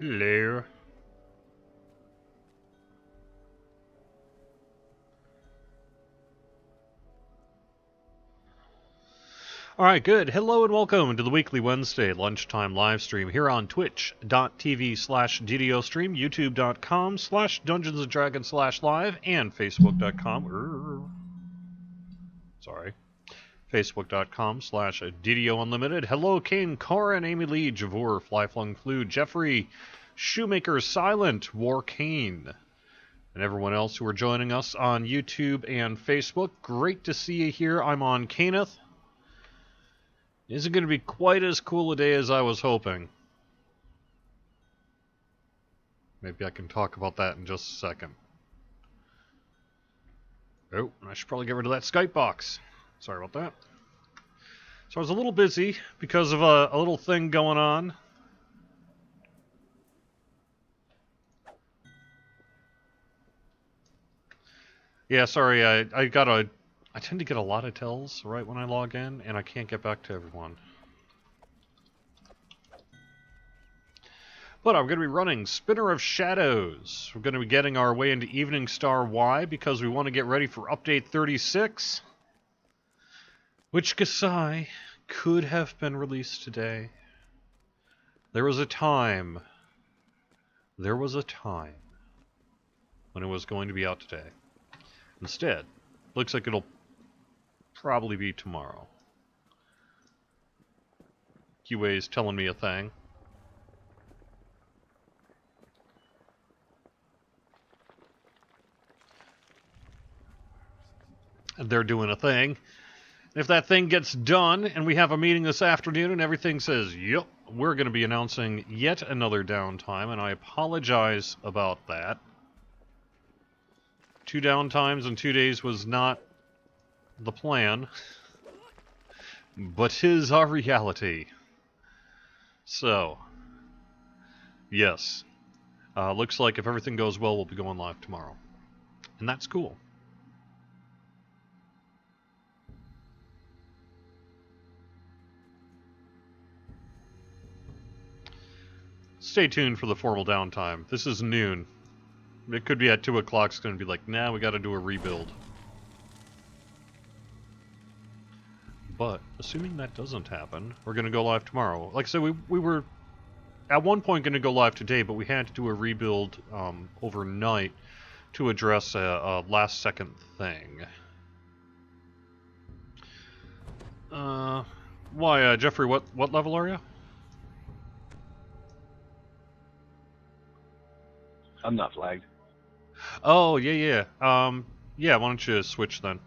Hello. Alright, good. Hello and welcome to the weekly Wednesday lunchtime live stream here on twitch.tv/DDO stream, youtube.com/Dungeons & Dragons/live, and facebook.com. Facebook.com/DDO Unlimited. Hello, Kane, Corin, Amy Lee, Javor, Flyflung Flu, Jeffrey, Shoemaker, Silent, War Kane, and everyone else who are joining us on YouTube and Facebook. Great to see you here. I'm on Caneth. Isn't going to be quite as cool a day as I was hoping. Maybe I can talk about that in just a second. Oh, I should probably get rid of that Skype box. Sorry about that. So I was a little busy because of a little thing going on. Yeah, sorry, I tend to get a lot of tells right when I log in, and I can't get back to everyone. But I'm going to be running Spinner of Shadows. We're going to be getting our way into Evening Star Y because we want to get ready for Update 36. Which, Gasai, could have been released today. There was a time when it was going to be out today. Instead, looks like it'll probably be tomorrow. QA's telling me a thing. And they're doing a thing. If that thing gets done and we have a meeting this afternoon and everything says, yep, we're going to be announcing yet another downtime, and I apologize about that. 2 downtimes in 2 days was not the plan, but is our reality. So, yes, looks like if everything goes well, we'll be going live tomorrow, and that's cool. Stay tuned for the formal downtime. This is noon. It could be at 2 o'clock. It's going to be like, nah, we got to do a rebuild. But, assuming that doesn't happen, we're going to go live tomorrow. Like I said, we were at one point going to go live today, but we had to do a rebuild overnight to address a last-second thing. Why, Jeffrey, what level are you? I'm not flagged. Oh, yeah. Yeah, why don't you switch then?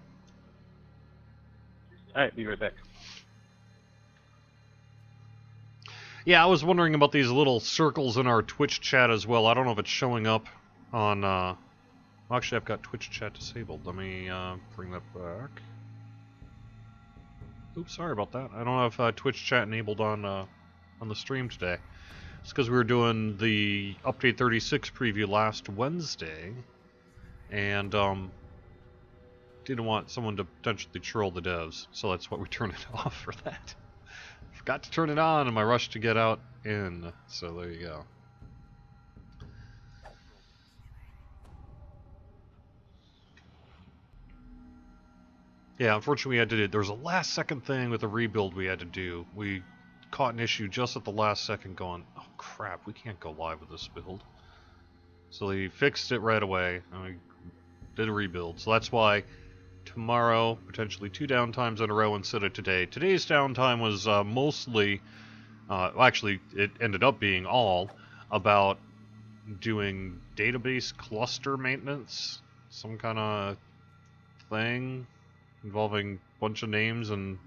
Alright, be right back. Yeah, I was wondering about these little circles in our Twitch chat as well. I don't know if it's showing up on, actually, I've got Twitch chat disabled. Let me, bring that back. Oops, sorry about that. I don't have Twitch chat enabled on the stream today. It's because we were doing the Update 36 preview last Wednesday, and didn't want someone to potentially troll the devs, so that's why we turned it off for that. Forgot to turn it on in my rush to get out in, so there you go. Yeah, unfortunately we had to do, there was a last second thing with the rebuild we had to do. We caught an issue just at the last second going, oh crap, we can't go live with this build. So they fixed it right away, and we did a rebuild. So that's why tomorrow, potentially 2 downtimes in a row instead of today. Today's downtime was mostly, actually it ended up being all, about doing database cluster maintenance, some kind of thing involving a bunch of names and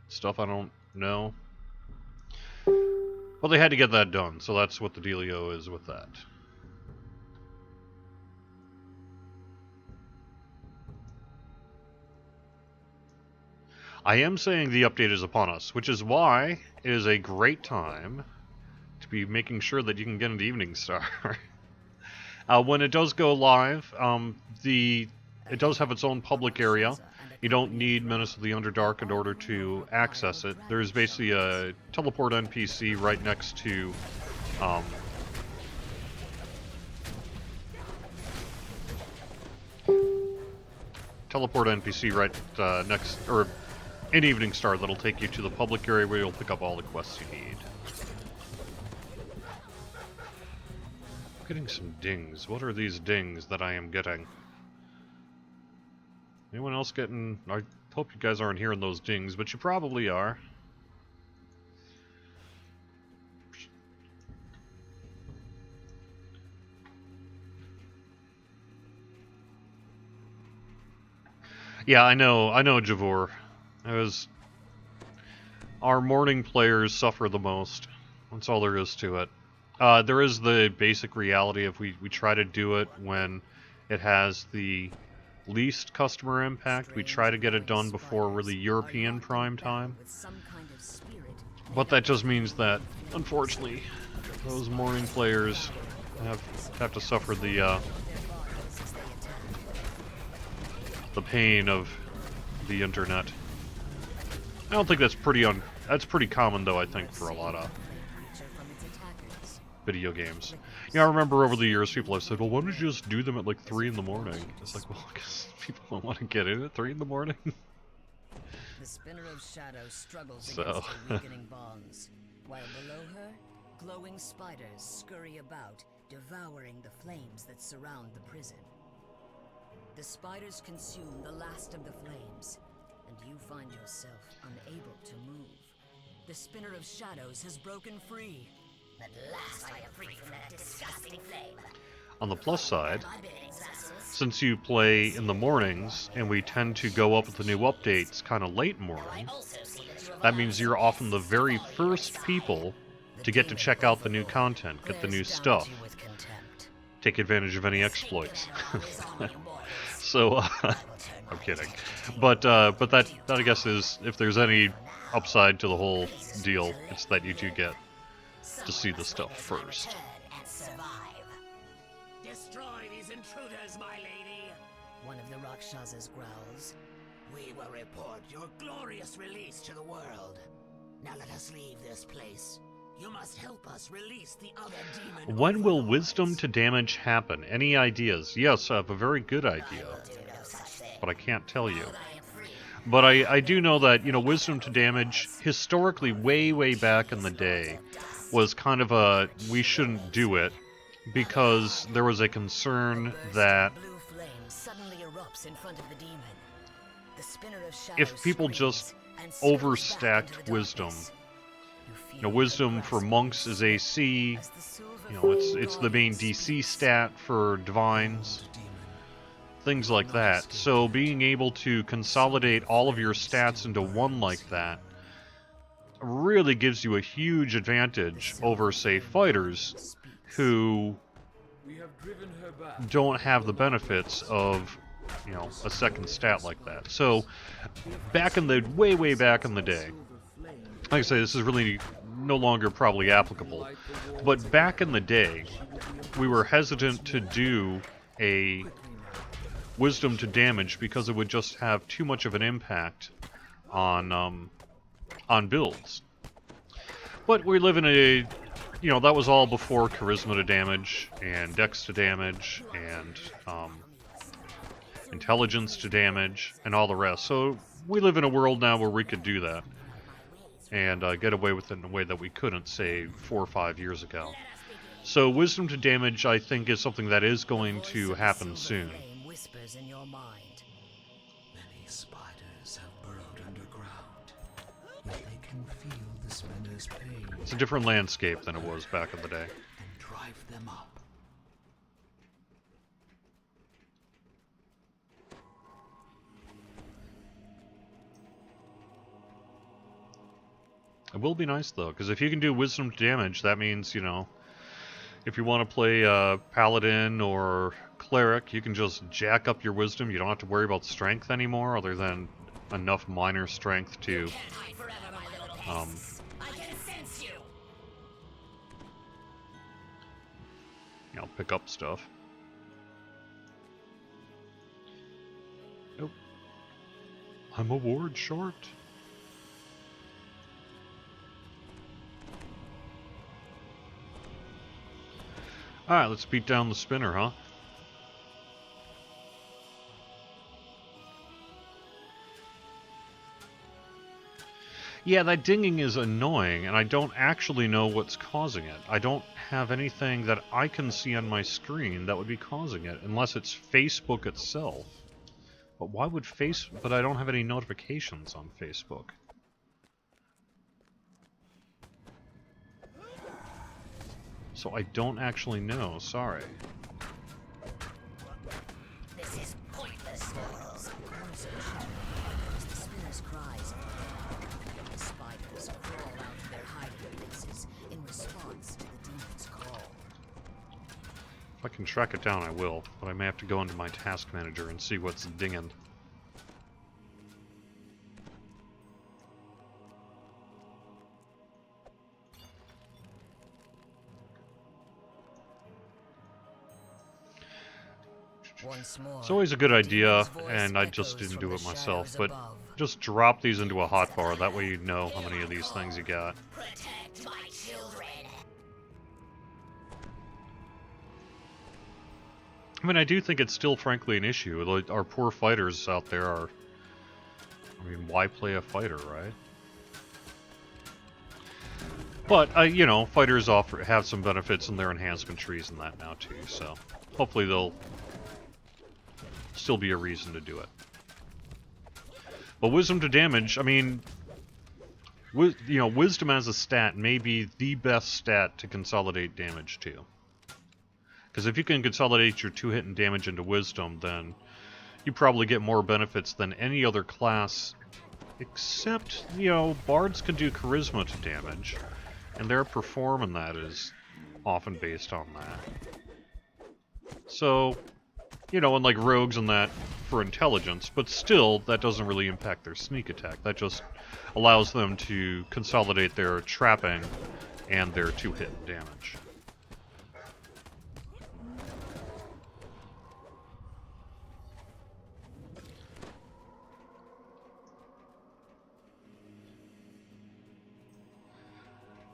stuff I don't know. Well, they had to get that done, so that's what the dealio is with that. I am saying the update is upon us, which is why it is a great time to be making sure that you can get into Evening Star. When it does go live, it does have its own public area. You don't need Menace of the Underdark in order to access it. There's basically a teleport NPC right next to teleport NPC right next, or in Evening Star that'll take you to the public area where you'll pick up all the quests you need. I'm getting some dings. What are these dings that I am getting? Anyone else getting... I hope you guys aren't hearing those dings, but you probably are. Yeah, I know, Javor. Our morning players suffer the most. That's all there is to it. There is the basic reality of we try to do it when it has the least customer impact. We try to get it done before really European prime time. But that just means that, unfortunately, those morning players have to suffer the pain of the internet. I don't think that's that's pretty common though, I think, for a lot of video games. I remember over the years people have said, well, why don't you just do them at like 3 in the morning? It's like, well, because people don't want to get in at 3 in the morning. The spinner of shadow struggles So. against her weakening bonds, while below her, glowing spiders scurry about, devouring the flames that surround the prison. The spiders consume the last of the flames, and you find yourself unable to move. The spinner of shadows has broken free. At last I am free from that disgusting flame. On the plus side, since you play in the mornings, and we tend to go up with the new updates kind of late morning, that means you're often the very first people to get to check out the new content, get the new stuff, take advantage of any exploits. So, I'm kidding. But that I guess is, if there's any upside to the whole deal, it's that you do get to see the stuff first. Destroy these intruders, my lady. One of the Rakshasas growls. We will report your glorious release to the world. Now let us leave this place. You must help us release the other demon. When will wisdom to damage happen? Any ideas? Yes, I have a very good idea, but I can't tell you. But I do know that, wisdom to damage, historically, way back in the day, was kind of a, we shouldn't do it, because there was a concern that if people just overstacked wisdom, wisdom for monks is AC, it's the main DC stat for divines, things like that. So being able to consolidate all of your stats into one like that really gives you a huge advantage over, say, fighters who don't have the benefits of, a second stat like that. So back in the way back in the day, like I say, this is really no longer probably applicable, but back in the day, we were hesitant to do a wisdom to damage because it would just have too much of an impact on builds. But we live in a, that was all before charisma to damage, and dex to damage, and intelligence to damage, and all the rest. So we live in a world now where we could do that, and get away with it in a way that we couldn't, say, 4 or 5 years ago. So wisdom to damage, I think, is something that is going to happen soon. Many spiders have burrowed underground, yet they can feel the spinner's pain. It's a different landscape than it was back in the day. And drive them up. It will be nice, though, because if you can do wisdom to damage, that means, if you want to play paladin or cleric, you can just jack up your wisdom. You don't have to worry about strength anymore, other than enough minor strength to pick up stuff. Nope. I'm a ward short. Alright, let's beat down the spinner, huh? Yeah, that dinging is annoying, and I don't actually know what's causing it. I don't have anything that I can see on my screen that would be causing it, unless it's Facebook itself. But why would But I don't have any notifications on Facebook. So I don't actually know, sorry. This is pointless. The spinner's cries. The spiders crawl out of their hiding places in response to the demon's call. If I can track it down, I will, but I may have to go into my task manager and see what's dinging. Once more, It's always a good the idea, demon's voice and I just echoes didn't from do the it myself, shadows but above. just drop these into a hotbar, that way you know how many of these things you got. Protect my children. I mean, I do think it's still frankly an issue. Like, our poor fighters out there are... I mean, why play a fighter, right? But, you know, fighters have some benefits in their enhancement trees and that now too, so hopefully they'll still be a reason to do it. But wisdom to damage, I mean, you know, wisdom as a stat may be the best stat to consolidate damage to. Because if you can consolidate your 2-hit and damage into wisdom, then you probably get more benefits than any other class, except, you know, bards can do charisma to damage, and their perform in that is often based on that. So, you know, and like rogues and that for intelligence, but still, that doesn't really impact their sneak attack. That just allows them to consolidate their trapping and their 2-hit damage.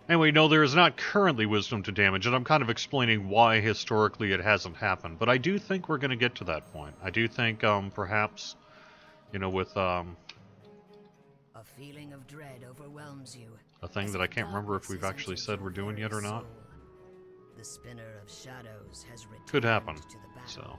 Anyway, no, there is not currently wisdom to damage, and I'm kind of explaining why historically it hasn't happened. But I do think we're going to get to that point. I do think, perhaps, you know, with, A feeling of dread overwhelms you. a thing that I can't remember if we've actually said we're doing yet or not. The spinner of shadows has returned Could happen, to the battle. so.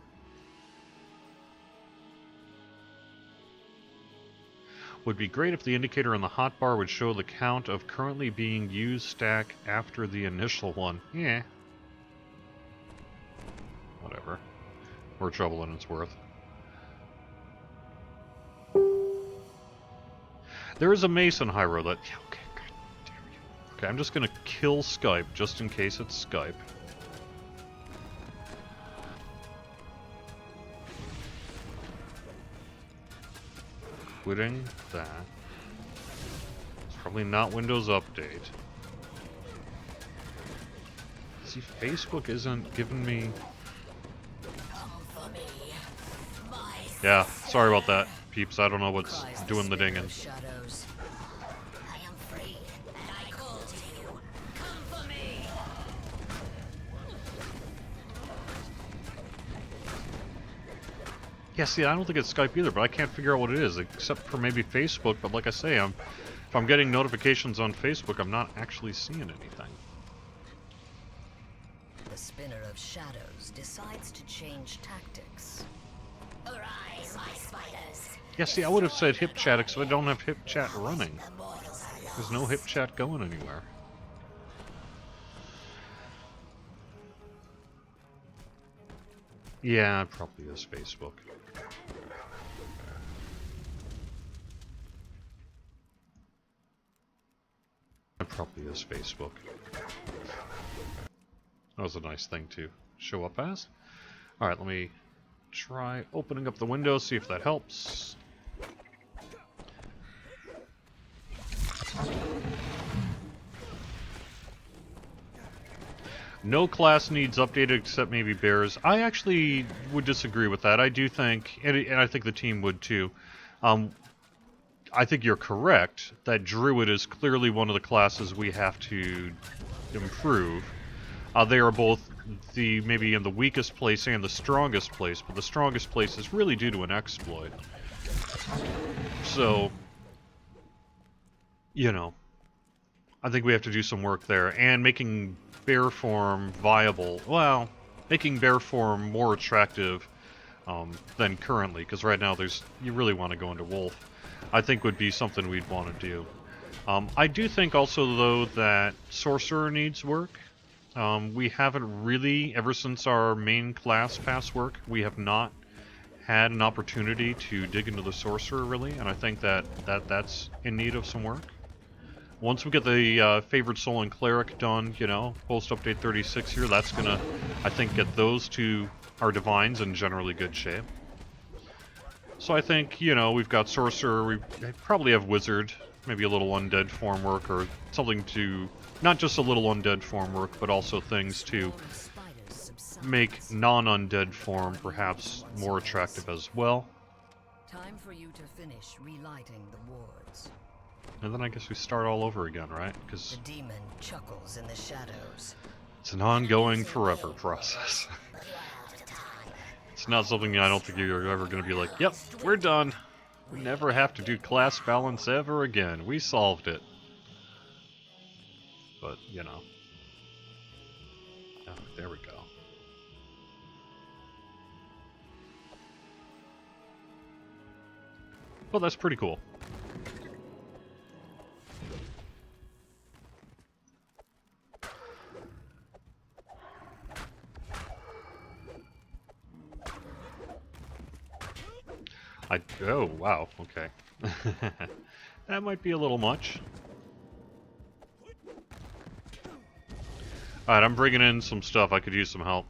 Would be great if the indicator on the hotbar would show the count of currently being used stack after the initial one. Yeah. Whatever. More trouble than it's worth. There is a mace in Hyro that... Okay, god damn you. Okay, I'm just gonna kill Skype, just in case it's Skype. Quitting that. It's probably not Windows Update. See, Facebook isn't giving me... Yeah, sorry about that, peeps. I don't know what's doing the dinging. Shadows. I am free, and I call to you. Come for me. Yeah, see, I don't think it's Skype either, but I can't figure out what it is, except for maybe Facebook. But like I say, if I'm getting notifications on Facebook, I'm not actually seeing anything. The spinner of shadows decides to change tactics. Arise, my spiders. Yeah, see, I would have said hip chat, except I don't have hip chat running. There's no hip chat going anywhere. Yeah, it probably is Facebook. It probably is Facebook. That was a nice thing to show up as. Alright, let me try opening up the window, see if that helps. No class needs updated except maybe bears. I actually would disagree with that. I do think, and I think the team would too, I think you're correct that Druid is clearly one of the classes we have to improve. They are both maybe in the weakest place and the strongest place, but the strongest place is really due to an exploit. So, you know, I think we have to do some work there. And making bear form viable, well, making bear form more attractive than currently, because right now you really want to go into wolf, I think would be something we'd want to do. I do think also, though, that sorcerer needs work. We haven't really, ever since our main class pass work, we have not had an opportunity to dig into the sorcerer, really, and I think that's in need of some work. Once we get the Favored Soul and Cleric done, you know, post-update 36 here, that's gonna, I think, get those to our Divines in generally good shape. So I think, you know, we've got Sorcerer, we probably have Wizard, maybe a little Undead form work, or something to, not just a little Undead form work, but also things to make non-undead form perhaps more attractive as well. Time for you to finish relighting the wards. And then I guess we start all over again, right? The Because demon chuckles in the shadows. it's an ongoing forever process. It's not something I don't think you're ever going to be like, yep, we're done. We never have to do class balance ever again. We solved it. But, you know. Oh, there we go. Well, that's pretty cool. Oh, wow, okay. That might be a little much. Alright, I'm bringing in some stuff. I could use some help.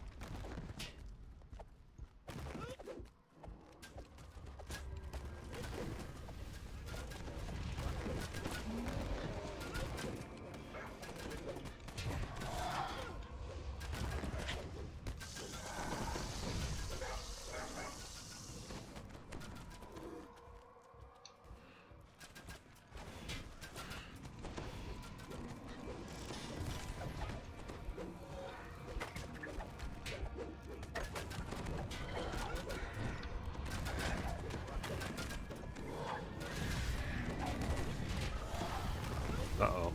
Uh-oh.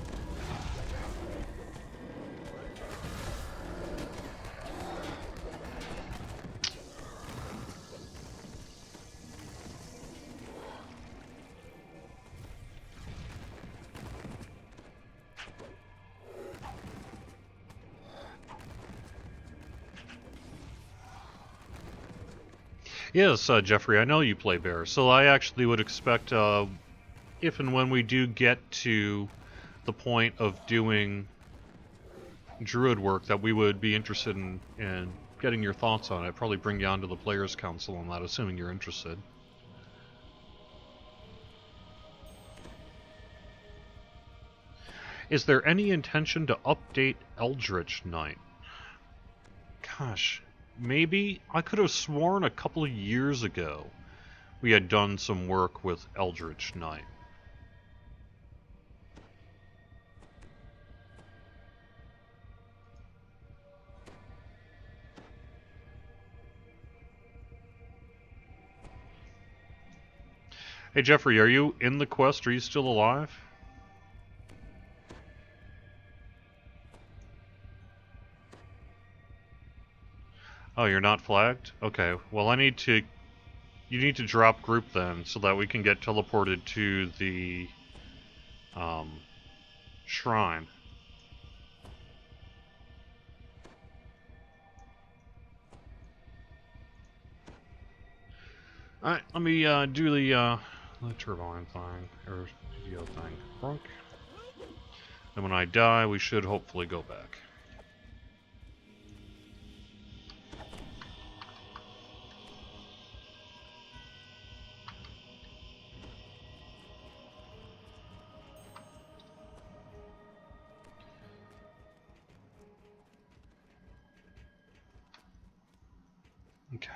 Yes, Jeffrey, I know you play bear, so I actually would expect, if and when we do get to the point of doing druid work, that we would be interested in getting your thoughts on it. Probably bring you onto the Players' Council on that, assuming you're interested. Is there any intention to update Eldritch Knight? Gosh, maybe? I could have sworn a couple of years ago we had done some work with Eldritch Knight. Hey Jeffrey, are you in the quest? Are you still alive? Oh, you're not flagged? Okay, well you need to drop group then, so that we can get teleported to the, shrine. Alright, let me, do the turbine thing, or DDO thing. Brunk. And when I die, we should hopefully go back. Okay.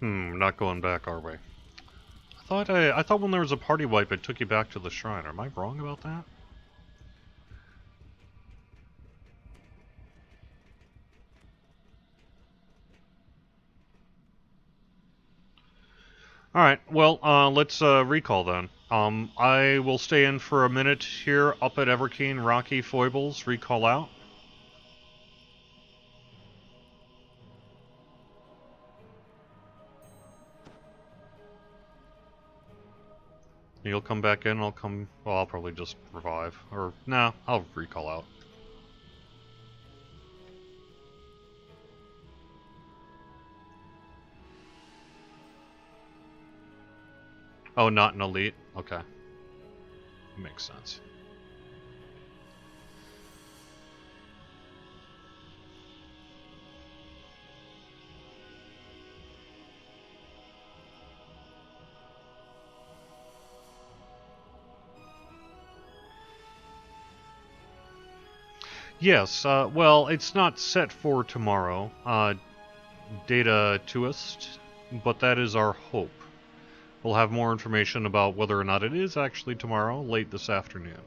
Not going back our way. I thought when there was a party wipe, it took you back to the shrine. Am I wrong about that? Alright, well, let's recall then. I will stay in for a minute here up at Everkeen, Rocky, Foibles, recall out. You'll come back in, well, I'll probably just revive. Or, nah, I'll recall out. Oh, not an elite? Okay. Makes sense. Yes, well, it's not set for tomorrow, data toist, but that is our hope. We'll have more information about whether or not it is actually tomorrow, late this afternoon.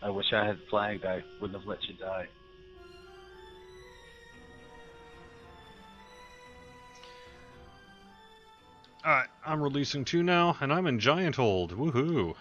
I wish I had flagged. I wouldn't have let you die. Alright, I'm releasing 2 now, and I'm in Giant Hold. Woohoo!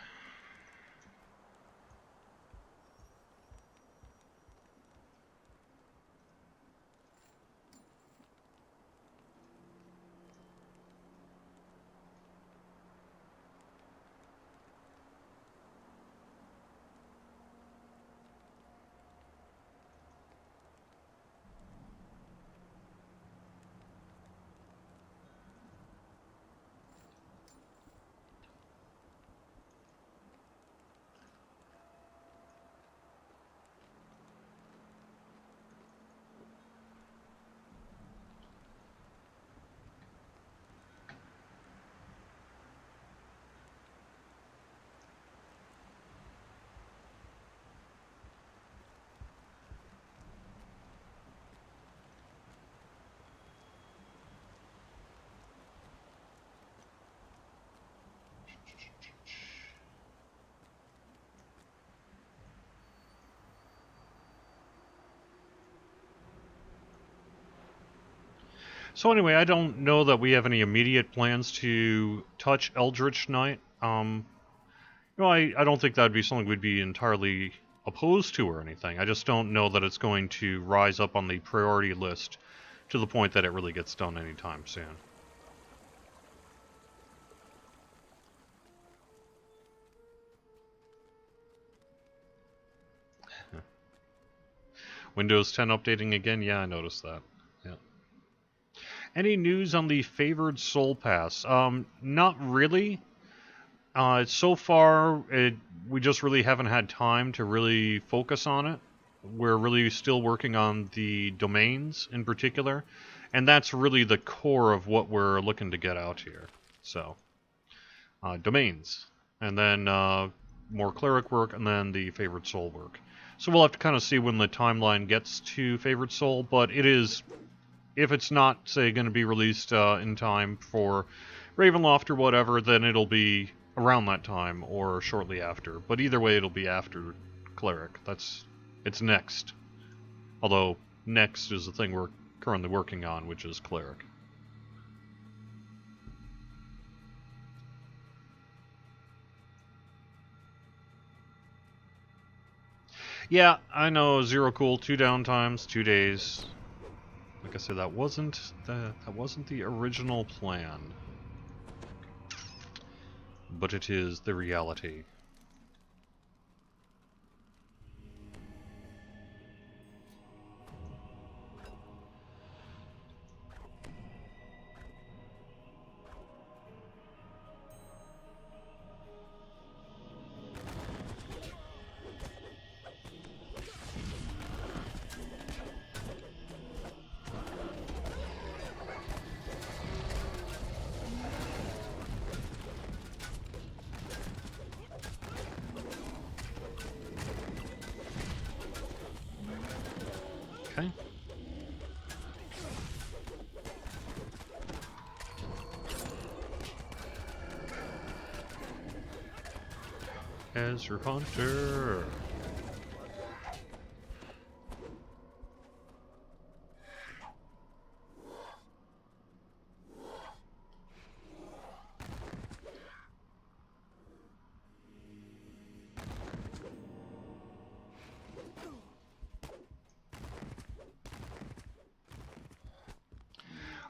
So anyway, I don't know that we have any immediate plans to touch Eldritch Knight. I don't think that'd be something we'd be entirely opposed to or anything. I just don't know that it's going to rise up on the priority list to the point that it really gets done anytime soon. Windows 10 updating again? Yeah, I noticed that. Yeah. Any news on the Favored Soul Pass? Not really. So far, we just really haven't had time to really focus on it. We're really still working on the domains in particular, and that's really the core of what we're looking to get out here. So, domains, and then more cleric work, and then the Favored Soul work. So we'll have to kind of see when the timeline gets to Favored Soul, but it is, if it's not, say, going to be released in time for Ravenloft or whatever, then it'll be around that time or shortly after. But either way, it'll be after Cleric. It's next. Although, next is the thing we're currently working on, which is Cleric. Yeah, I know, Zero Cool, 2 downtimes, 2 days. Like I said, that wasn't the original plan. But it is the reality. Okay. Ezra Hunter.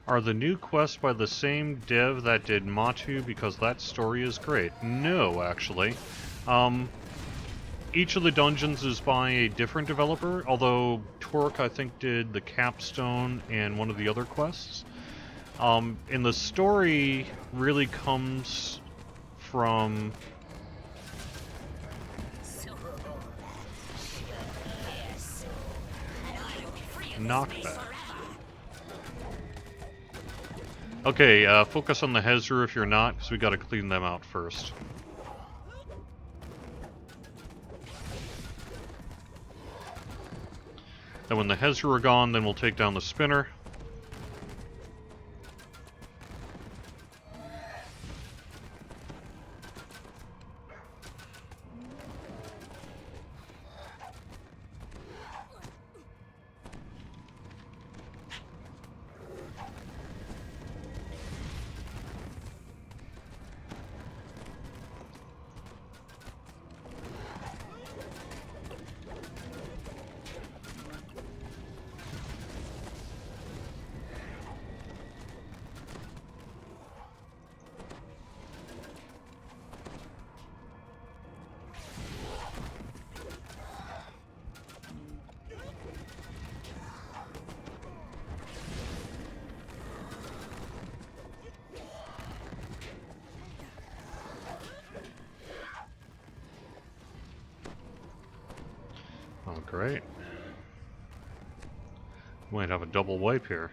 Are the new quests by the same dev that did Matu, because that story is great? No, actually. Each of the dungeons is by a different developer, although Torque, I think, did the capstone and one of the other quests. And the story really comes from... Knockback. Okay, focus on the Hezru if you're not, because we gotta clean them out first. Then when the Hezru are gone, then we'll take down the spinner. Oh, great. Might have a double wipe here.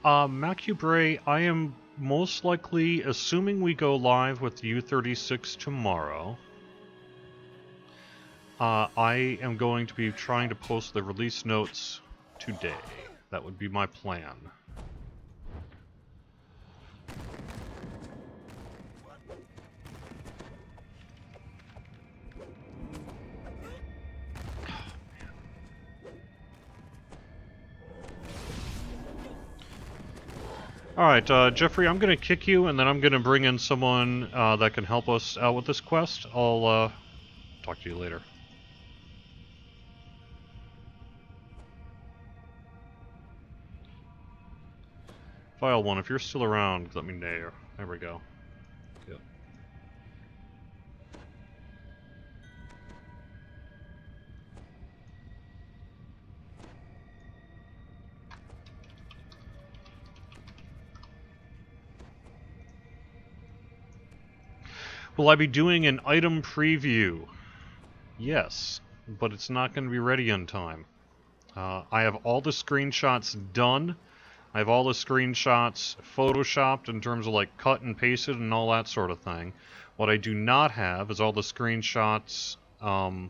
Macubre, I am most likely, assuming we go live with U36 tomorrow, I am going to be trying to post the release notes today. That would be my plan. Alright, Jeffrey, I'm gonna kick you, and then I'm gonna bring in someone that can help us out with this quest. I'll talk to you later. File 1, if you're still around, let me know. There we go. Yep. Will I be doing an item preview? Yes, but it's not going to be ready in time. I have all the screenshots done. I have all the screenshots photoshopped in terms of like cut and pasted and all that sort of thing. What I do not have is all the screenshots uploaded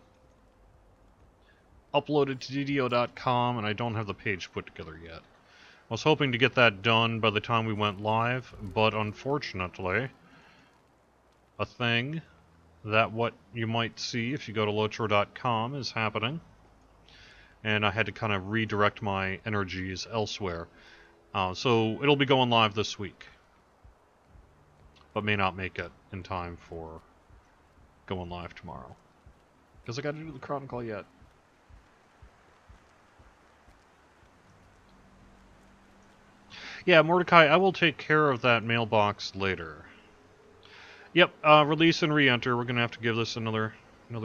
to DDO.com, and I don't have the page put together yet. I was hoping to get that done by the time we went live, but unfortunately, a thing that what you might see if you go to lotro.com is happening, and I had to kind of redirect my energies elsewhere. So it'll be going live this week, but may not make it in time for going live tomorrow, because I got to do the Chronicle yet. Yeah, Mordecai, I will take care of that mailbox later. Yep, release and re-enter. We're gonna have to give this another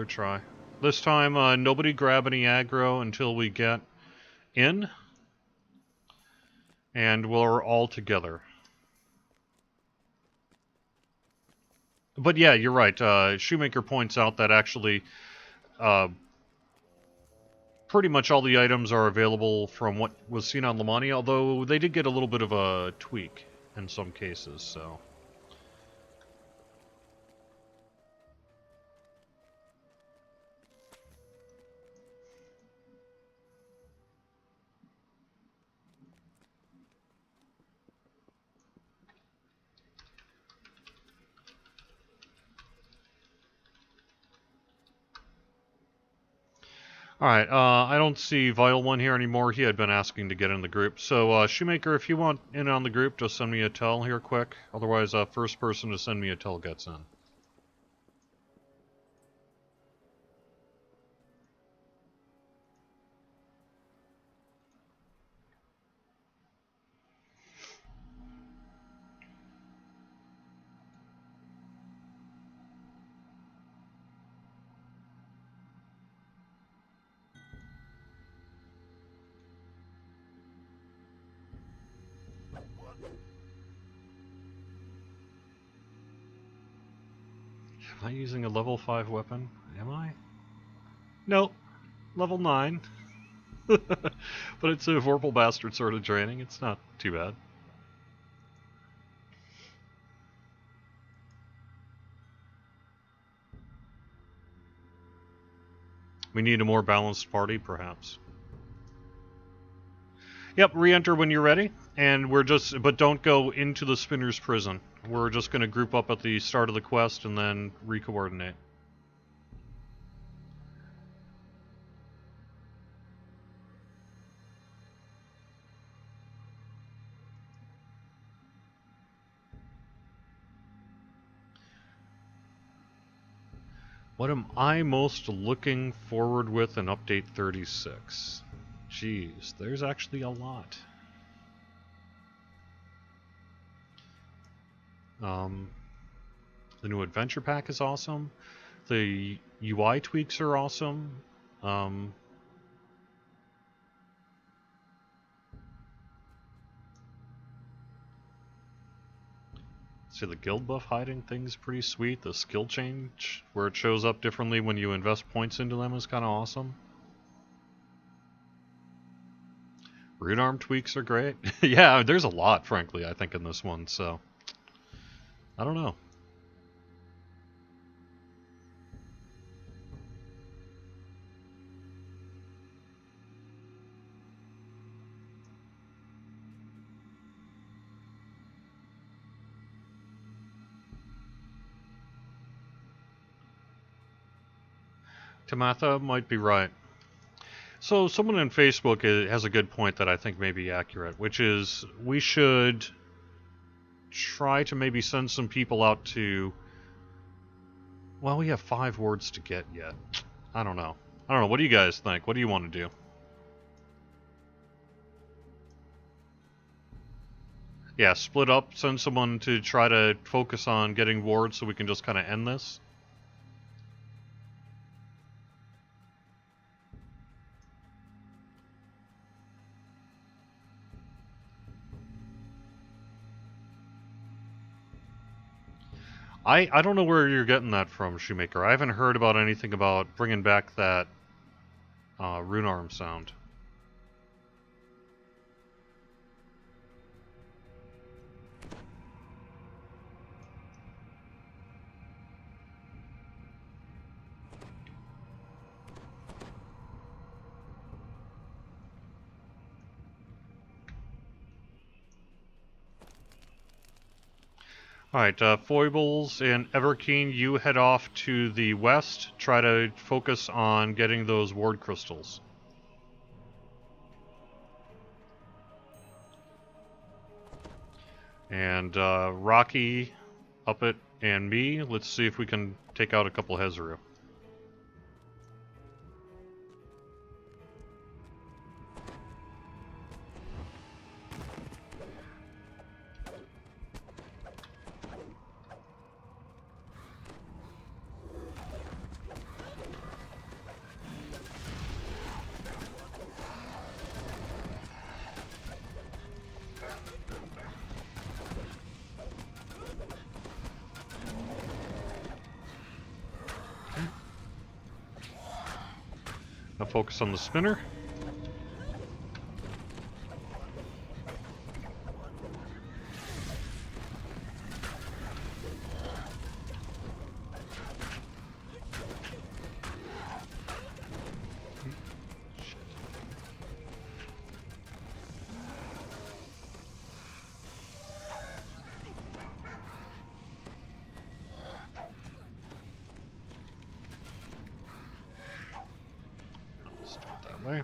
try. This time, nobody grab any aggro until we get in, and we're all together. But yeah, you're right. Shoemaker points out that actually uh, pretty much all the items are available from what was seen on Lamani, although they did get a little bit of a tweak in some cases, so... Alright, I don't see Vile One here anymore. He had been asking to get in the group. So, Shoemaker, if you want in on the group, just send me a tell here quick. Otherwise, first person to send me a tell gets in. Am I using a level 5 weapon? Am I? Nope. Level 9. But it's a Vorpal Bastard sort of draining. It's not too bad. We need a more balanced party, perhaps. Yep, re-enter when you're ready. And but don't go into the Spinner's Prison. We're just going to group up at the start of the quest and then re-coordinate. What am I most looking forward with in Update 36? Jeez, there's actually a lot. The new Adventure Pack is awesome. The UI tweaks are awesome. So the guild buff hiding thing's pretty sweet. The skill change, where it shows up differently when you invest points into them, is kind of awesome. Rune arm tweaks are great. Yeah, there's a lot, frankly, I think, in this one, so... I don't know. Tamatha might be right. So someone on Facebook has a good point that I think may be accurate, which is we should try to maybe send some people out to... Well, we have 5 wards to get yet. I don't know. What do you guys think? What do you want to do? Yeah, split up, send someone to try to focus on getting wards so we can just kind of end this. I don't know where you're getting that from, Shoemaker. I haven't heard about anything about bringing back that rune arm sound. Alright, Foibles and Everkeen, you head off to the west. Try to focus on getting those ward crystals. And Rocky, Uppet, and me, let's see if we can take out a couple Hezaru. Now focus on the spinner. Let's do it that way.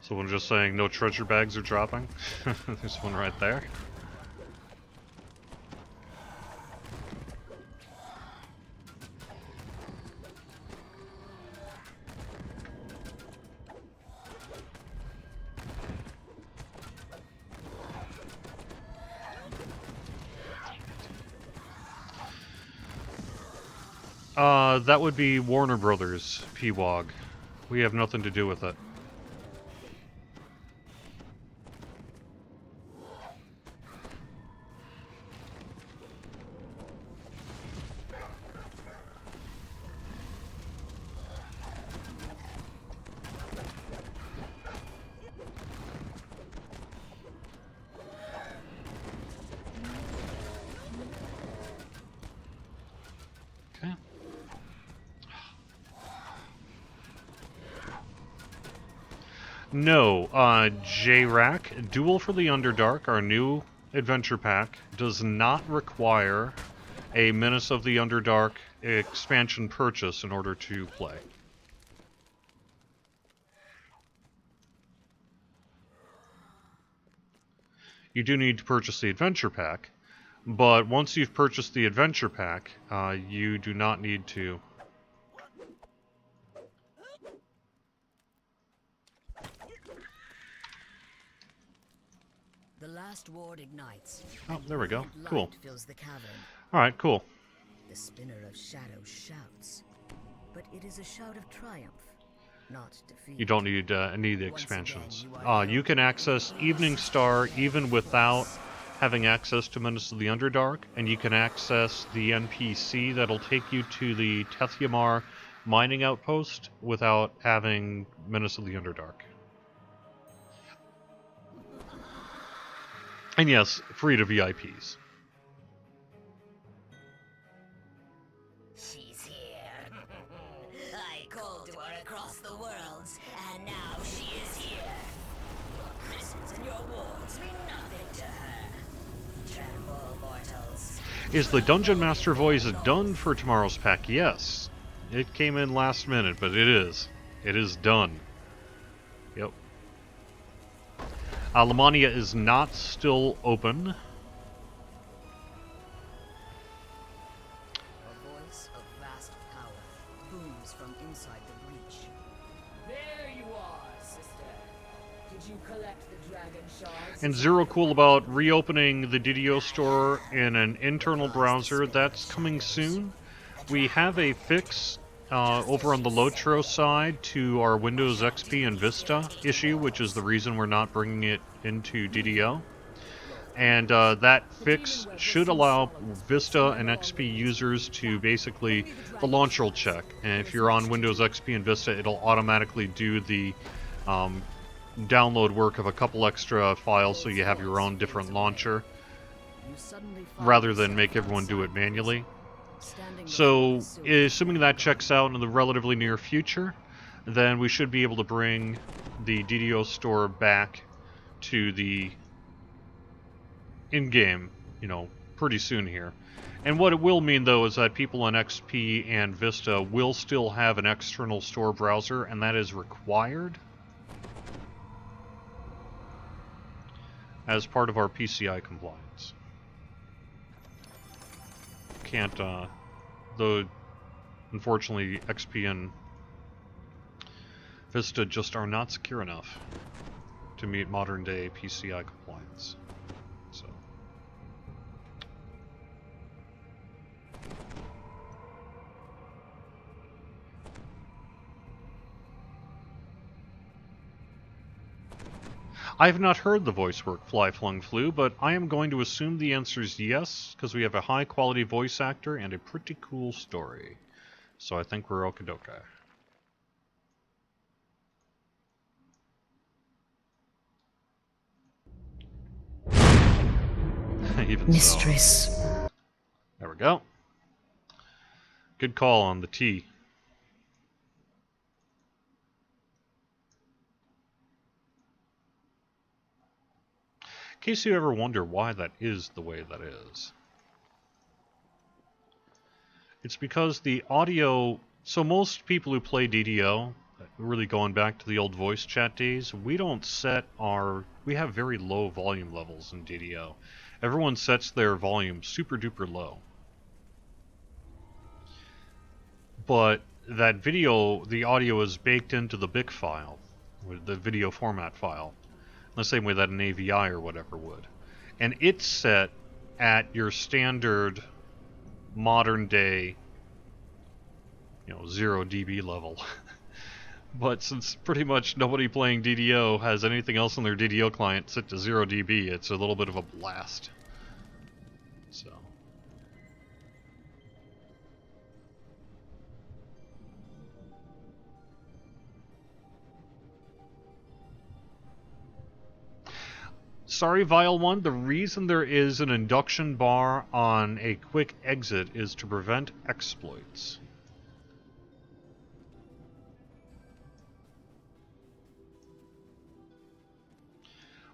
Someone just saying no treasure bags are dropping. There's one right there. That would be Warner Brothers, PWOG. We have nothing to do with it. Okay. No, J-Rack, Duel for the Underdark, our new adventure pack, does not require a Menace of the Underdark expansion purchase in order to play. You do need to purchase the adventure pack, but once you've purchased the adventure pack, you do not need to. The last ward ignites. Oh, there we go. Light Cool. fills the cavern. Alright, cool. The spinner of shadows shouts, but it is a shout of triumph, not defeat. You don't need any of the Once expansions. again, you are You can access Evening Star even without having access to Menace of the Underdark, and you can access the NPC that'll take you to the Tethyamar mining outpost without having Menace of the Underdark. And yes, free to VIPs. She's here. I called to her across the worlds, and now she is here. Your prisons and your wards mean nothing to her. Tremble, mortals. Is the Dungeon Master voice done for tomorrow's pack? Yes. It came in last minute, but it is. It is done. Yep. Alemannia is not still open. A voice of vast power booms from inside the breach. There you are, sister. Did you collect the dragon shards? And Zero Cool about reopening the DDO store in an internal browser. That's coming soon. We have a fix over on the Lotro side to our Windows XP and Vista issue, which is the reason we're not bringing it into DDO. And that fix should allow Vista and XP users to basically the launch roll check. And if you're on Windows XP and Vista, it'll automatically do the download work of a couple extra files so you have your own different launcher, rather than make everyone do it manually. So, assuming that checks out in the relatively near future, then we should be able to bring the DDO store back to the in-game, pretty soon here. And what it will mean, though, is that people on XP and Vista will still have an external store browser, and that is required as part of our PCI compliance. Can't, though, unfortunately, XP and Vista just are not secure enough to meet modern-day PCI compliance. So. I have not heard the voice work Fly Flung Flew, but I am going to assume the answer is yes, because we have a high-quality voice actor and a pretty cool story. So I think we're okie-dokie. Even Mistress. So. There we go. Good call on the T. In case you ever wonder why that is the way that is. It's because the audio... So most people who play DDO, really going back to the old voice chat days, we don't set our... We have very low volume levels in DDO. Everyone sets their volume super duper low. But that video, the audio is baked into the BIC file, or the video format file, the same way that an AVI or whatever would. And it's set at your standard modern day, 0 dB level. But since pretty much nobody playing DDO has anything else on their DDO client set to 0 dB, it's a little bit of a blast. So. Sorry, Vile One, the reason there is an induction bar on a quick exit is to prevent exploits.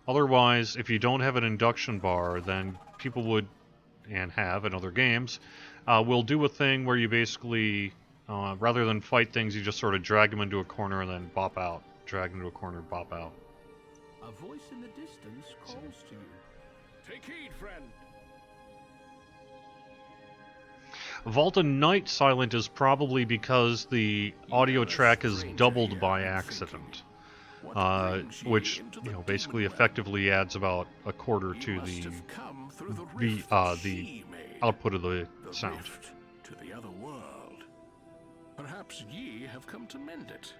Otherwise, if you don't have an induction bar, then people would, and have in other games, will do a thing where you basically, rather than fight things, you just sort of drag them into a corner and then bop out. Drag them into a corner, bop out. A voice in the distance calls to you. Take heed, friend. Vault and Night Silent is probably because the audio track is doubled by accident. Which, basically effectively adds about a quarter to the output of the sound. To the other world. Perhaps ye have come to mend it.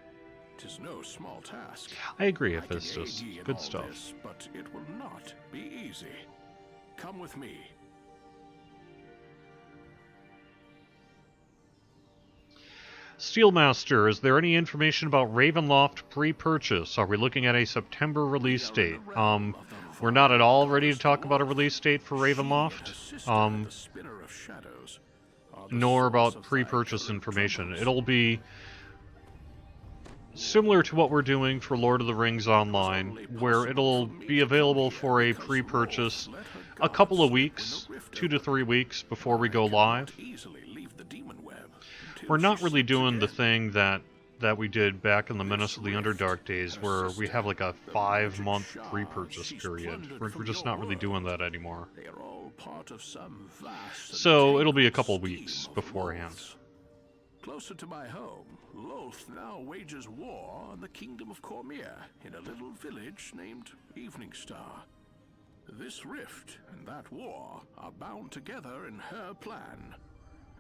'Tis no small task. I agree, Hephaestus. Good stuff. This, but it will not be easy. Come with me. Steelmaster, is there any information about Ravenloft pre-purchase? Are we looking at a September release date? We're not at all ready to talk about a release date for Ravenloft, nor about pre-purchase information. It'll be similar to what we're doing for Lord of the Rings Online, where it'll be available for a pre-purchase a couple of weeks, 2 to 3 weeks before we go live. We're not really doing the thing that we did back in the Menace of the Underdark days, where we have like a 5-month pre-purchase period. We're just not really doing that anymore. So it'll be a couple of weeks beforehand. Closer to my home, Loth now wages war on the kingdom of Cormyr in a little village named Evening Star. This rift and that war are bound together in her plan.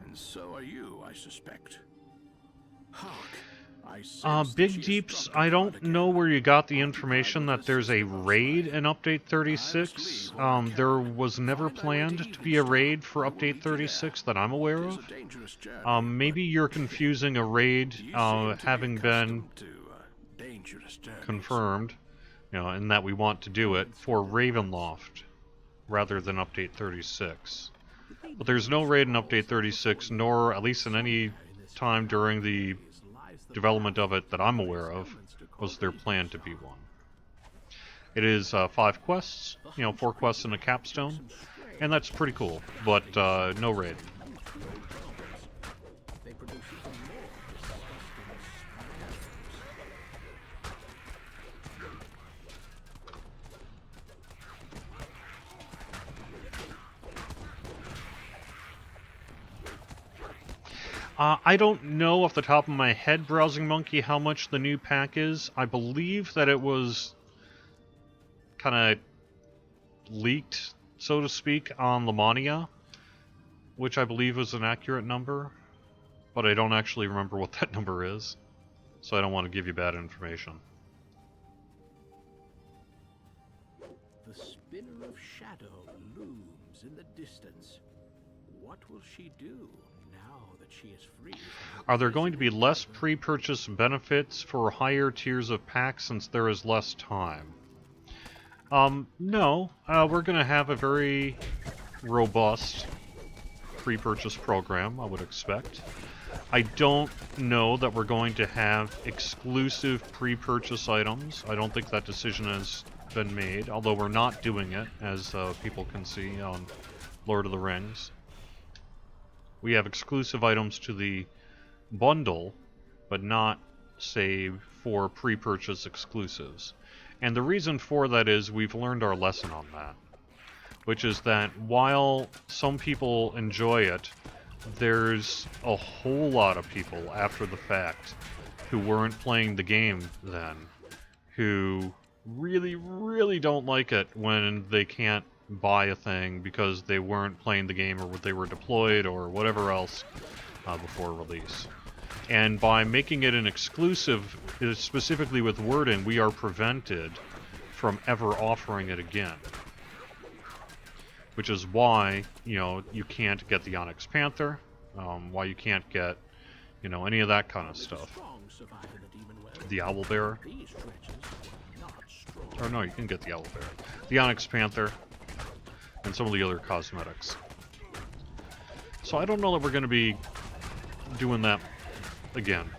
And so are you, I suspect. Hark, I sense Big Deeps, I don't know where you got the information that there's a raid in Update 36. There was never planned to be a raid for Update 36 that I'm aware of. Maybe you're confusing a raid having been confirmed, in that we want to do it, for Ravenloft rather than Update 36. But there's no raid in Update 36, nor, at least in any time during the development of it that I'm aware of, was there planned to be one. It is 5 quests, 4 quests and a capstone. And that's pretty cool, but no raid. They produce even more disgusting I don't know off the top of my head, Browsing Monkey, how much the new pack is. I believe that it was kind of leaked, so to speak, on Lamania, which I believe is an accurate number, but I don't actually remember what that number is, so I don't want to give you bad information. The spinner of shadow looms in the distance. What will she do now that she is free? Are there going to be less pre-purchase benefits for higher tiers of packs since there is less time? No. We're going to have a very robust pre-purchase program, I would expect. I don't know that we're going to have exclusive pre-purchase items. I don't think that decision has been made, although we're not doing it, as people can see on Lord of the Rings. We have exclusive items to the bundle, but not, say, for pre-purchase exclusives. And the reason for that is we've learned our lesson on that, which is that while some people enjoy it, there's a whole lot of people after the fact who weren't playing the game then, who really, really don't like it when they can't buy a thing because they weren't playing the game or they were deployed or whatever else before release. And by making it an exclusive, specifically with wording, we are prevented from ever offering it again. Which is why, you can't get the Onyx Panther, why you can't get, any of that kind of stuff. The Owlbear. Or no, you can get the Owlbear. The Onyx Panther, and some of the other cosmetics. So I don't know that we're going to be doing that again.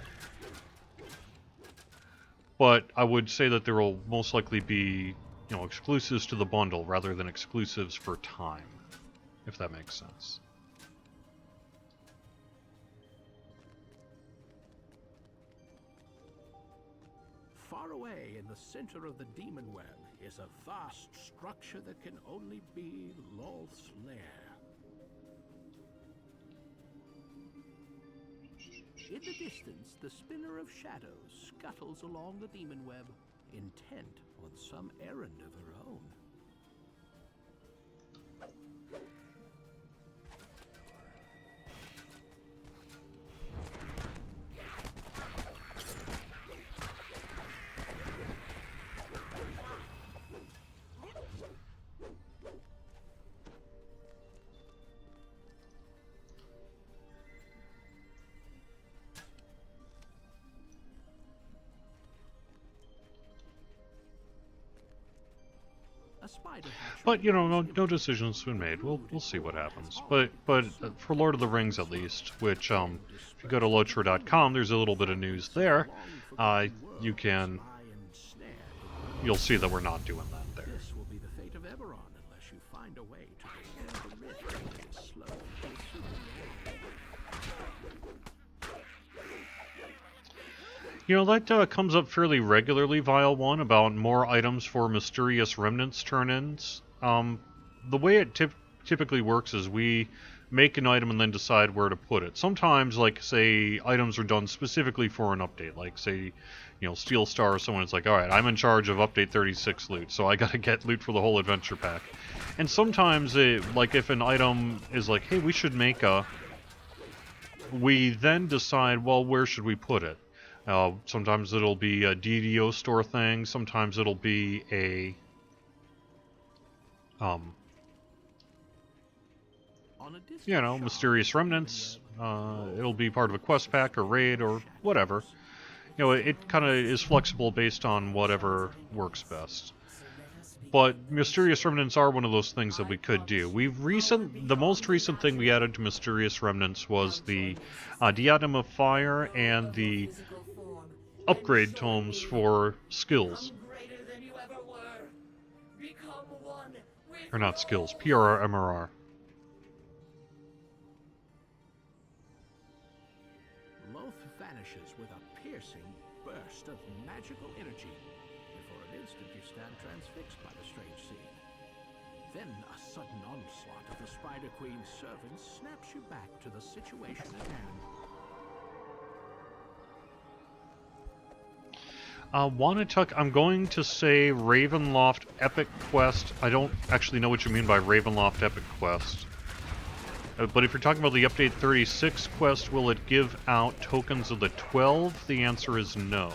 But I would say that there will most likely be, exclusives to the bundle rather than exclusives for time, if that makes sense. Far away in the center of the demon web is a vast structure that can only be Lolth's lair. In the distance, the spinner of shadows scuttles along the demon web, intent on some errand of her own. But no decision's been made. We'll see what happens. But for Lord of the Rings at least, which if you go to lotre.com, there's a little bit of news there. You'll see that we're not doing that there. This will be the fate of Eberron unless you find a way to repair the rift that is slow to that comes up fairly regularly, Vile One, about more items for Mysterious Remnants turn-ins. The way it typically works is we make an item and then decide where to put it. Sometimes, say, items are done specifically for an update. Like, say, Steel Star or someone is like, alright, I'm in charge of Update 36 loot, so I gotta get loot for the whole adventure pack. And sometimes, if an item is like, hey, we should make we then decide, well, where should we put it? Sometimes it'll be a DDO store thing. Sometimes it'll be a Mysterious Remnants. It'll be part of a quest pack or raid or whatever. It kind of is flexible based on whatever works best. But Mysterious Remnants are one of those things that we could do. The most recent thing we added to Mysterious Remnants was the Diadem of Fire and the upgrade tomes for skills. Greater than you ever were. Become one with Or not skills, PRR, MRR. Loth vanishes with a piercing burst of magical energy, and for an instant you stand transfixed by the strange scene. Then a sudden onslaught of the Spider Queen's servants snaps you back to the situation at hand. Wanatuck, I'm going to say Ravenloft Epic Quest. I don't actually know what you mean by Ravenloft Epic Quest. But if you're talking about the Update 36 quest, will it give out Tokens of the 12? The answer is no.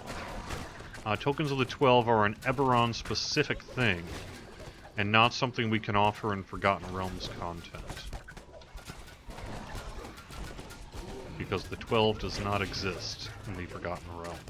Tokens of the 12 are an Eberron-specific thing, and not something we can offer in Forgotten Realms content. Because the 12 does not exist in the Forgotten Realms.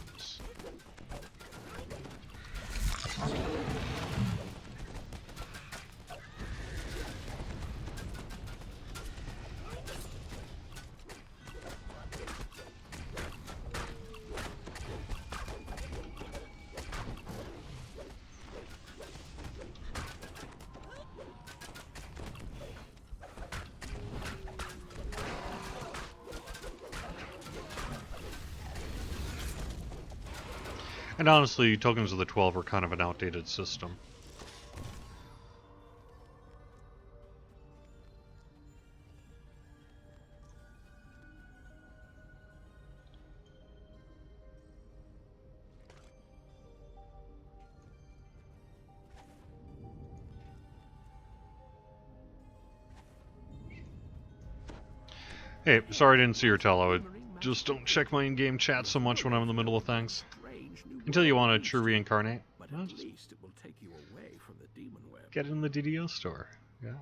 And honestly, Tokens of the 12 are kind of an outdated system. Hey, sorry I didn't see your tell. I just don't check my in-game chat so much when I'm in the middle of things. Until you want to true reincarnate. But Well, at just least it will take you away from the demon web. get it in the DDO store. Yeah.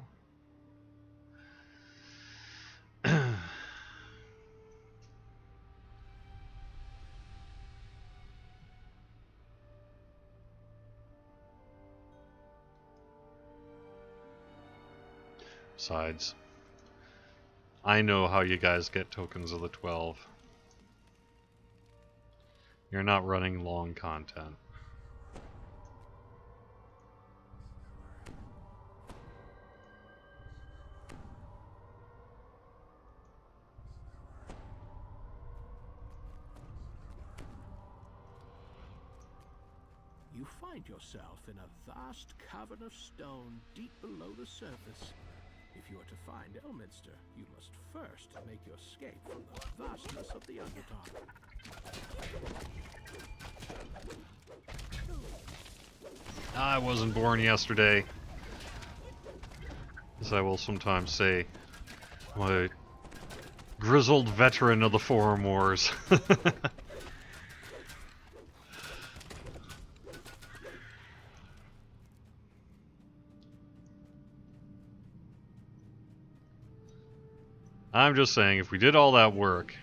Besides, I know how you guys get Tokens of the 12. You're not running long content. You find yourself in a vast cavern of stone deep below the surface. If you are to find Elminster, you must first make your escape from the vastness of the Underdark. I wasn't born yesterday. As I will sometimes say, I'm a grizzled veteran of the Forum Wars. I'm just saying, if we did all that work,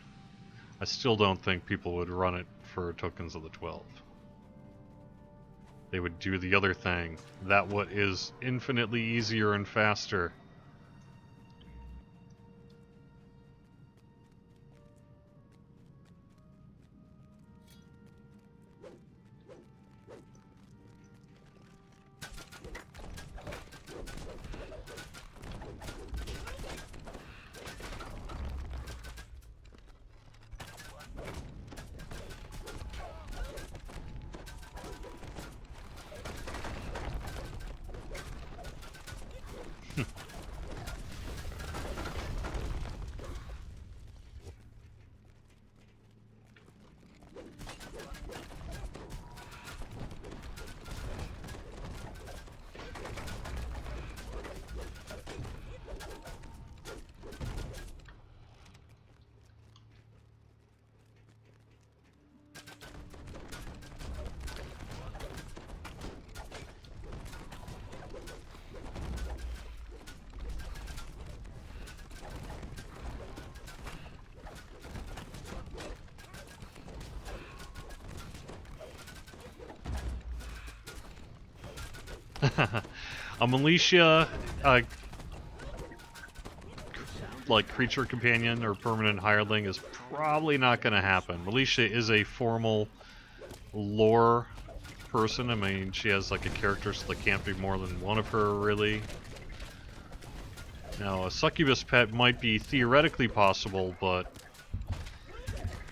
I still don't think people would run it for Tokens of the 12. They would do the other thing, that what is infinitely easier and faster. A militia, like creature companion or permanent hireling is probably not going to happen. Militia is a formal lore person. I mean, she has like a character, so there can't be more than one of her, really. Now, a succubus pet might be theoretically possible, but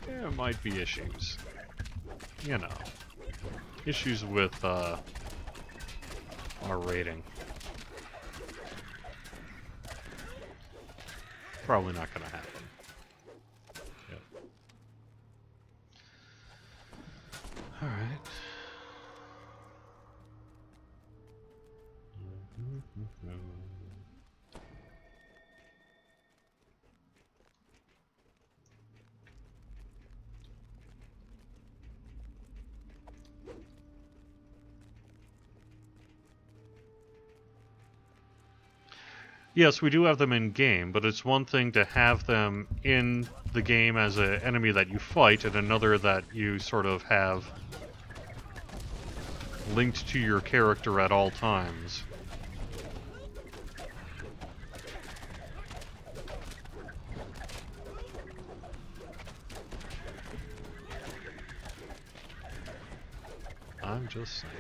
there might be issues. You know. Issues with, our rating. Probably not gonna happen. Yep. Alright. Yes, we do have them in game, but it's one thing to have them in the game as an enemy that you fight, and another that you sort of have linked to your character at all times. I'm just saying.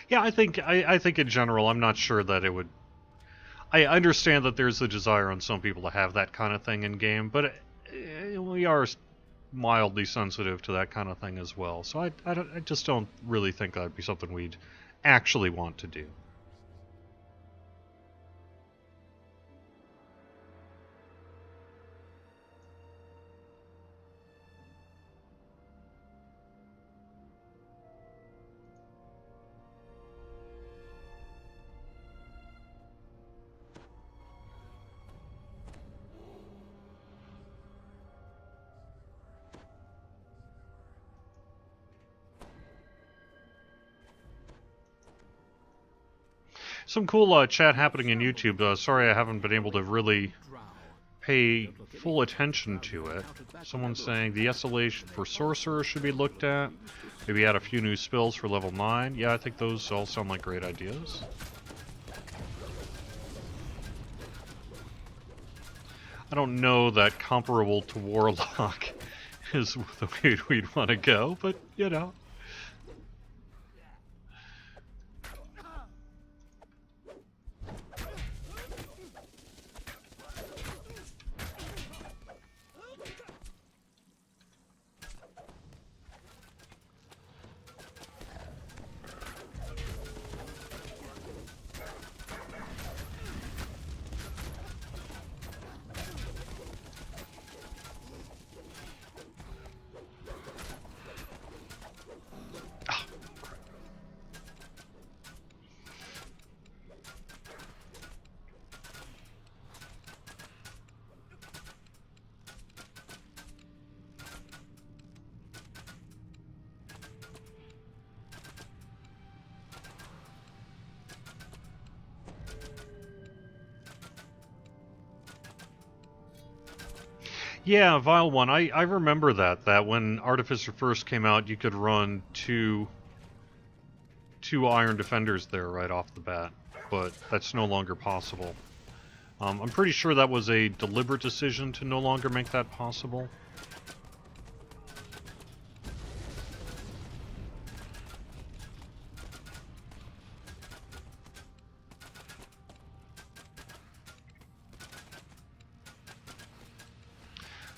Yeah, I think in general, I'm not sure that it would. I understand that there's a desire on some people to have that kind of thing in game, but we are mildly sensitive to that kind of thing as well. So I just don't really think that'd be something we'd actually want to do. Some cool chat happening in YouTube. Sorry I haven't been able to really pay full attention to it. Someone's saying the escalation for Sorcerer should be looked at. Maybe add a few new spells for level 9. Yeah, I think those all sound like great ideas. I don't know that comparable to Warlock is the way we'd want to go, but, you know. Yeah, Vile One. I remember that when Artificer first came out, you could run two Iron Defenders there right off the bat, but that's no longer possible. I'm pretty sure that was a deliberate decision to no longer make that possible.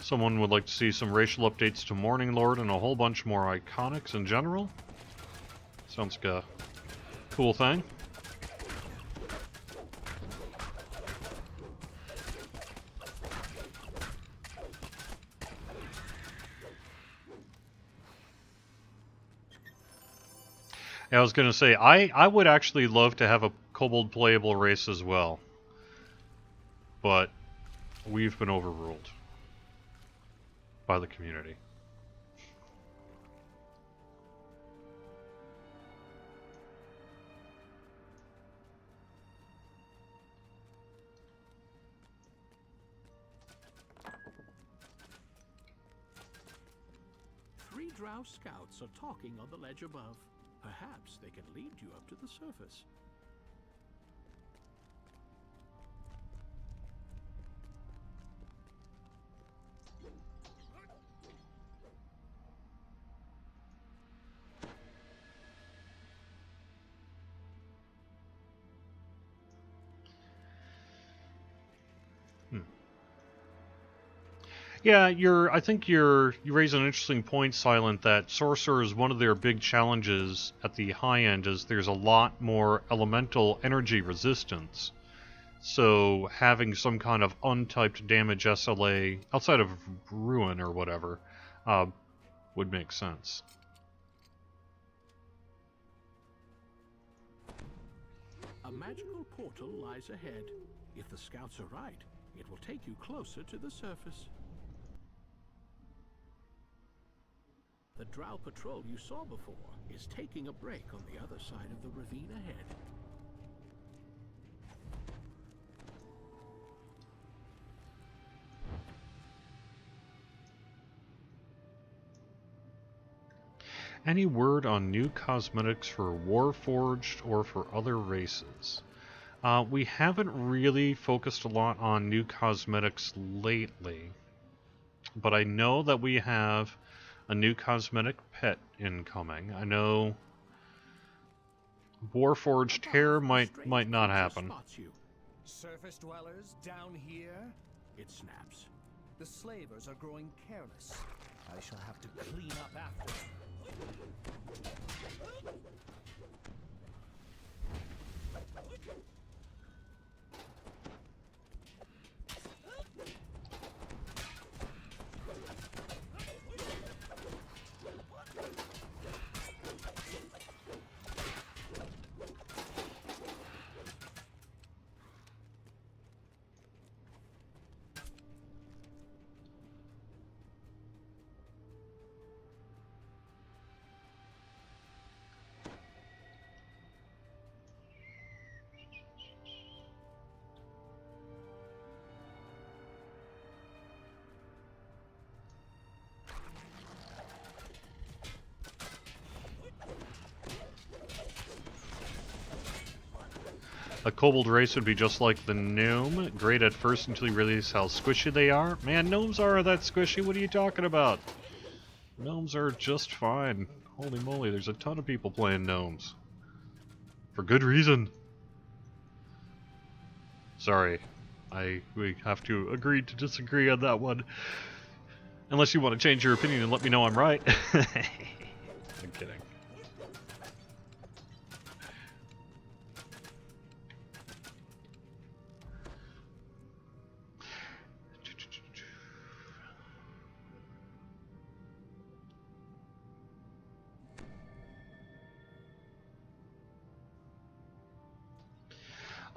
Someone would like to see some racial updates to Morning Lord and a whole bunch more iconics in general. Sounds like a cool thing. Yeah, I was going to say, I would actually love to have a kobold playable race as well. But we've been overruled by the community. Drow scouts are talking on the ledge above. Perhaps they can lead you up to the surface. Yeah, I think you raise an interesting point, Silent, that Sorcerers, one of their big challenges at the high end is there's a lot more elemental energy resistance. So having some kind of untyped damage SLA outside of Ruin or whatever would make sense. A magical portal lies ahead. If the scouts are right, it will take you closer to the surface. The Drow patrol you saw before is taking a break on the other side of the ravine ahead. Any word on new cosmetics for Warforged or for other races? We haven't really focused a lot on new cosmetics lately, but I know that we have a new cosmetic pet incoming. I know Warforged hair might not happen. Surface dwellers down here? It snaps. The slavers are growing careless. I shall have to clean up after them. A kobold race would be just like the gnome. Great at first until you realize how squishy they are. Man, gnomes aren't that squishy. What are you talking about? Gnomes are just fine. Holy moly, there's a ton of people playing gnomes. For good reason. Sorry. We have to agree to disagree on that one. Unless you want to change your opinion and let me know I'm right. I'm kidding.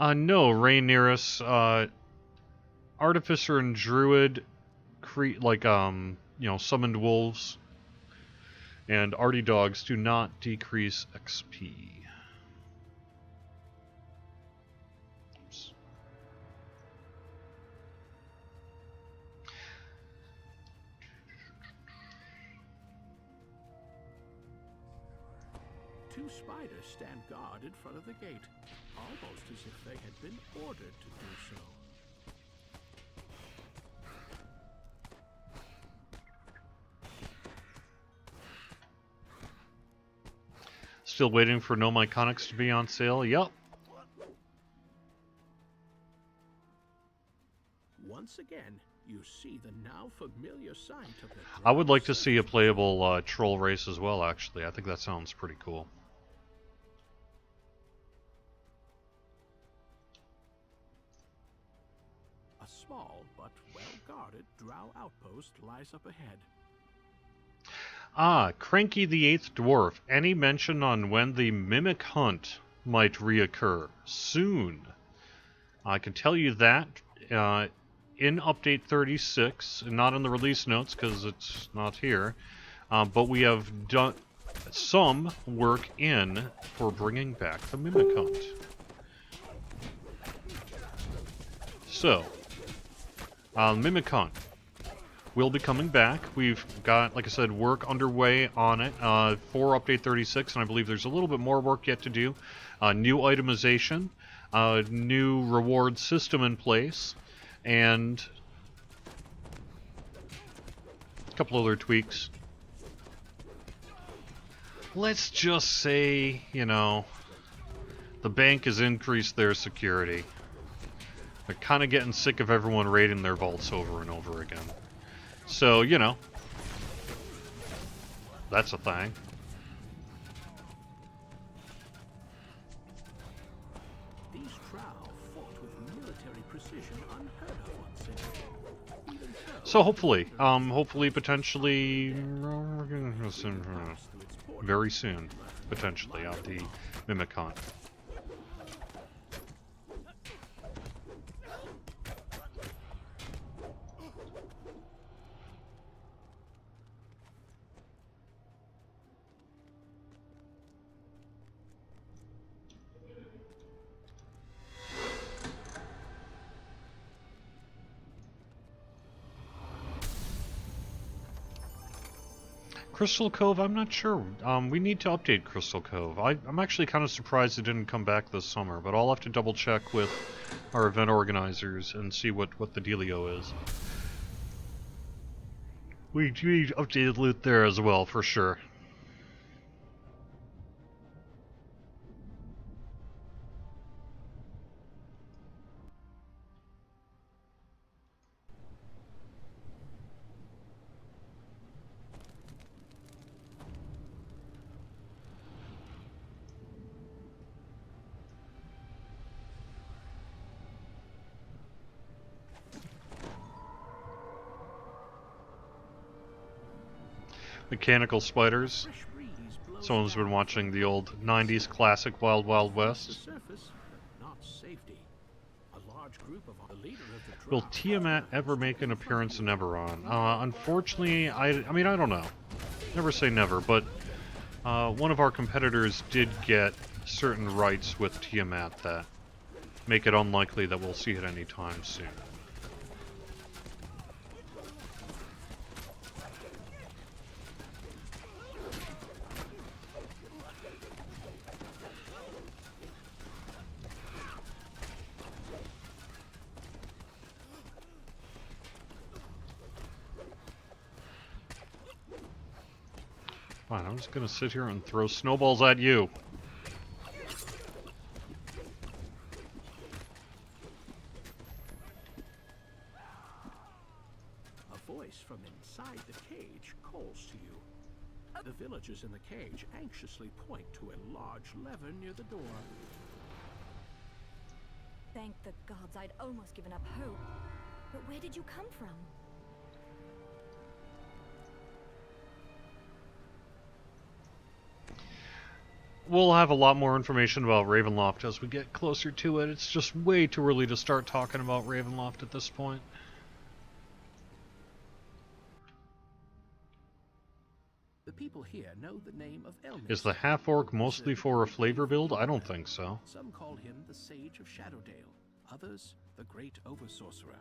No, Rhaenyra's, Artificer and Druid, summoned wolves and arty dogs do not decrease XP. Oops. Two spiders stand guard in front of the gate, almost as if they had been ordered to do so. Still waiting for Gnome Iconics to be on sale? Yup. Once again, you see the now familiar sight of the I would like to see a playable troll race as well, actually. I think that sounds pretty cool. A small but well-guarded drow outpost lies up ahead. Ah, Cranky the Eighth Dwarf. Any mention on when the Mimic Hunt might reoccur? Soon. I can tell you that in Update 36, and not in the release notes because it's not here, but we have done some work in for bringing back the Mimic Hunt. So, Mimic Hunt. will be coming back. We've got, like I said, work underway on it for Update 36, and I believe there's a little bit more work yet to do. New itemization, new reward system in place, and a couple other tweaks. Let's just say, you know, the bank has increased their security. They're kind of getting sick of everyone raiding their vaults over and over again. So, you know, that's a thing. These Drow fought with military precision unheard of once in. Even So hopefully, potentially, very soon, potentially, at the Mimicon. Crystal Cove, I'm not sure. We need to update Crystal Cove. I'm actually kind of surprised it didn't come back this summer, but I'll have to double check with our event organizers and see what the dealio is. We need updated loot there as well, for sure. Mechanical spiders. fresh breeze blows Someone's been down watching the old 90s classic Wild Wild the West. surface, but not safety. A large group of the leader of the Will Drow Tiamat ever make an appearance in Eberron? Unfortunately, I mean, I don't know. Never say never, but one of our competitors did get certain rights with Tiamat that make it unlikely that we'll see it anytime soon. Fine, I'm just gonna sit here and throw snowballs at you. A voice from inside the cage calls to you. The villagers in the cage anxiously point to a large lever near the door. Thank the gods, I'd almost given up hope. But where did you come from? We'll have a lot more information about Ravenloft as we get closer to it. It's just way too early to start talking about Ravenloft at this point. The people here know the name of Elminster. Is the half-orc mostly for a flavor build? I don't think so. Some call him the Sage of Shadowdale, others the Great Oversorcerer.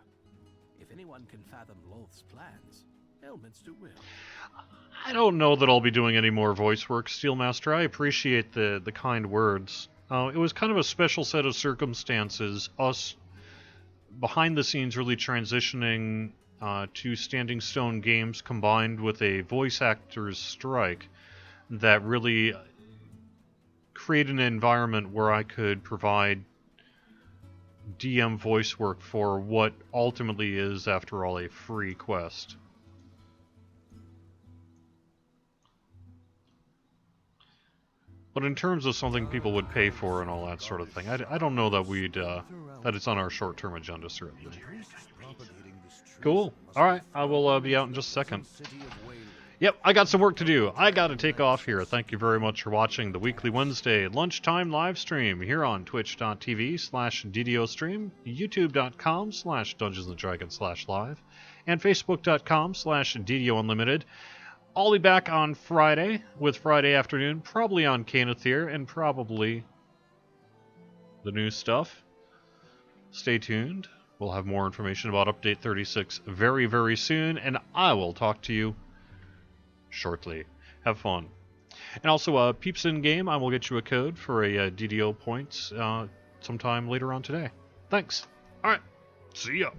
If anyone can fathom Lolth's plans, Elminster will. I don't know that I'll be doing any more voice work, Steelmaster. I appreciate the kind words. It was kind of a special set of circumstances, us behind the scenes really transitioning to Standing Stone Games combined with a voice actor's strike that really created an environment where I could provide DM voice work for what ultimately is, after all, a free quest. But in terms of something people would pay for and all that sort of thing, I don't know that we'd that it's on our short-term agenda, certainly. Cool. All right, I will be out in just a second. Yep, I got some work to do. I got to take off here. Thank you very much for watching the weekly Wednesday lunchtime live stream here on twitch.tv/DDO stream, youtube.com/DungeonsandDragons/live, and facebook.com/DDO Unlimited. I'll be back on Friday with Friday Afternoon, probably on Canethir, and probably the new stuff. Stay tuned. We'll have more information about Update 36 very, very soon, and I will talk to you shortly. Have fun. And also, peeps in game, I will get you a code for a DDO points sometime later on today. Thanks. All right. See ya.